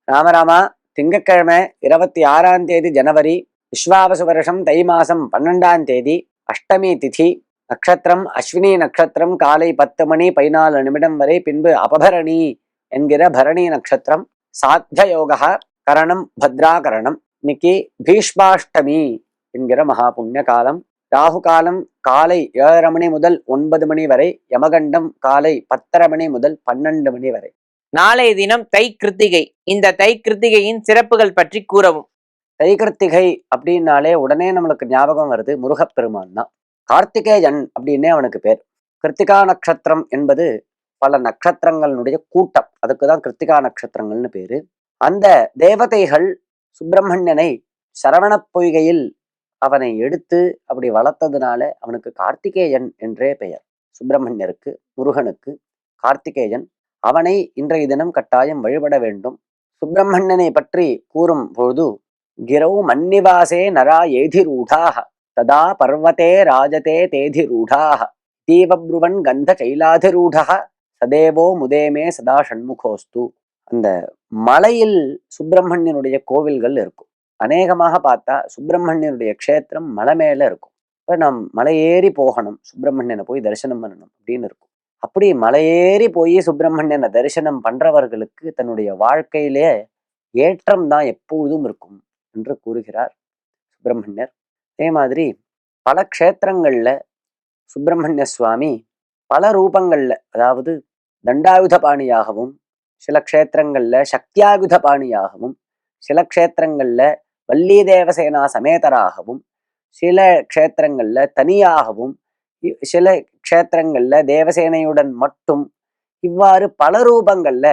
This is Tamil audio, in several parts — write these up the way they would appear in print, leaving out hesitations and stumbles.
ராமராமா, திங்கட்கிழமை 26ஆம் தேதி ஜனவரி, விஸ்வாவசு வருஷம் தை மாசம் 12ஆம் தேதி, அஷ்டமி திதி, நட்சத்திரம் அஸ்வினி நட்சத்திரம், காலை 10 மணி 14 நிமிடம் வரை, பின்பு அபபரணி என்கிற பரணி நட்சத்திரம், சாத்திய யோகா, கரணம் பத்ராகரணம். இன்னைக்கு பீஷ்மாஷ்டமி என்கிற மகா புண்ணிய காலம். ராகு காலம் காலை 7:30 முதல் 9 வரை, யமகண்டம் காலை 10:30 முதல் 12 வரை. நாளைய தினம் தை கிருத்திகை. இந்த தை கிருத்திகையின் சிறப்புகள் பற்றி கூறவும். தை கிருத்திகை அப்படின்னாலே உடனே நம்மளுக்கு ஞாபகம் வருது முருகப்பெருமான் தான். கார்த்திகேயன் அப்படின்னே அவனுக்கு பேர். கிருத்திகா நட்சத்திரம் என்பது பல நட்சத்திரங்களுடைய கூட்டம், அதுக்குதான் கிருத்திகா நட்சத்திரங்கள்னு பேரு. அந்த தேவதைகள் சுப்பிரமணியனை சரவண பொய்கையில் அவனை எடுத்து அப்படி வளர்த்ததுனால அவனுக்கு கார்த்திகேயன் என்றே பெயர். சுப்பிரமணியருக்கு, முருகனுக்கு கார்த்திகேயன். அவனை இன்றைய தினம் கட்டாயம் வழிபட வேண்டும். சுப்பிரமணியனை பற்றி கூறும் பொழுது, கிரௌ மன்னிவாசே நரா ஏதிரூடாக ததா பர்வதே ராஜதே தேதிரூடாக தீவப்ருவன் கந்த சைலாதிரூடக சதேவோ முதேமே சதா ஷண்முகோஸ்து. அந்த மலையில் சுப்பிரமணியனுடைய கோவில்கள் இருக்கும். அநேகமாக பார்த்தா சுப்பிரமணியனுடைய க்ஷேத்திரம் மலை மேல இருக்கும். இப்ப நாம் மலையேறி போகணும், சுப்பிரமணியனை போய் தரிசனம் பண்ணணும் அப்படின்னு இருக்கும். அப்படி மலையேறி போய் சுப்பிரமணியனை தரிசனம் பண்றவர்களுக்கு தன்னுடைய வாழ்க்கையிலே ஏற்றம் தான் எப்பொழுதும் இருக்கும் என்று கூறுகிறார் சுப்பிரமணியர். அதே மாதிரி பல க்ஷேத்திரங்கள்ல சுப்பிரமணிய சுவாமி பல ரூபங்கள்ல, அதாவது தண்டாயுத பாணியாகவும், சில க்ஷேத்திரங்கள்ல சக்தியாயுத பாணியாகவும், சில க்ஷேத்திரங்கள்ல வள்ளி தேவசேனா சமேதராகவும், சில க்ஷேத்திரங்கள்ல தனியாகவும், சில க்ஷேத்திரங்கள்ல தேவசேனையுடன் மட்டும், இவ்வாறு பல ரூபங்கள்ல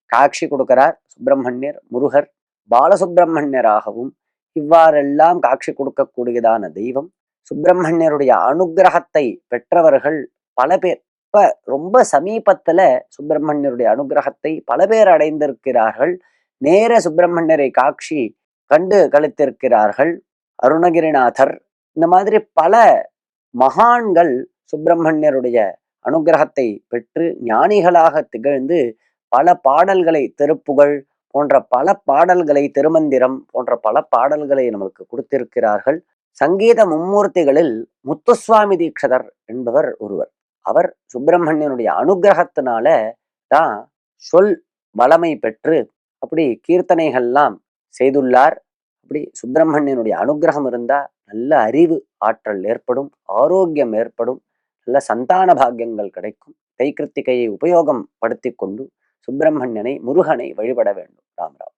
காட்சி கொடுக்கிறார் சுப்பிரமணியர். முருகர் பாலசுப்பிரமணியராகவும் இவ்வாறெல்லாம் காட்சி கொடுக்கக்கூடியதான தெய்வம். சுப்பிரமணியருடைய அனுகிரகத்தை பெற்றவர்கள் பல பேர். இப்ப ரொம்ப சமீபத்துல சுப்பிரமணியருடைய அனுகிரகத்தை பல பேர் அடைந்திருக்கிறார்கள். நேர சுப்பிரமணியரை காட்சி கண்டு கழித்திருக்கிறார்கள். அருணகிரிநாதர், இந்த மாதிரி பல மகான்கள் சுப்பிரமணியருடைய அனுகிரகத்தை பெற்று ஞானிகளாக திகழ்ந்து பல பாடல்களை, திருப்புகழ் போன்ற பல பாடல்களை, திருமந்திரம் போன்ற பல பாடல்களை நமக்கு கொடுத்திருக்கிறார்கள். சங்கீத மும்மூர்த்திகளில் முத்துசுவாமி தீட்சிதர் என்பவர் ஒருவர். அவர் சுப்பிரமணியனுடைய அனுகிரகத்தினால தான் சொல் வளமை பெற்று அப்படி கீர்த்தனைகள்லாம் செய்துள்ளார். அப்படி சுப்பிரமணியனுடைய அனுகிரகம் இருந்தா நல்ல அறிவு ஆற்றல் ஏற்படும், ஆரோக்கியம் ஏற்படும், நல்ல சந்தான பாக்கியங்கள் கிடைக்கும். தை கிருத்திகையை உபயோகம் படுத்தி கொண்டு சுப்பிரமணியனை, முருகனை வழிபட வேண்டும். ராம் ராம்.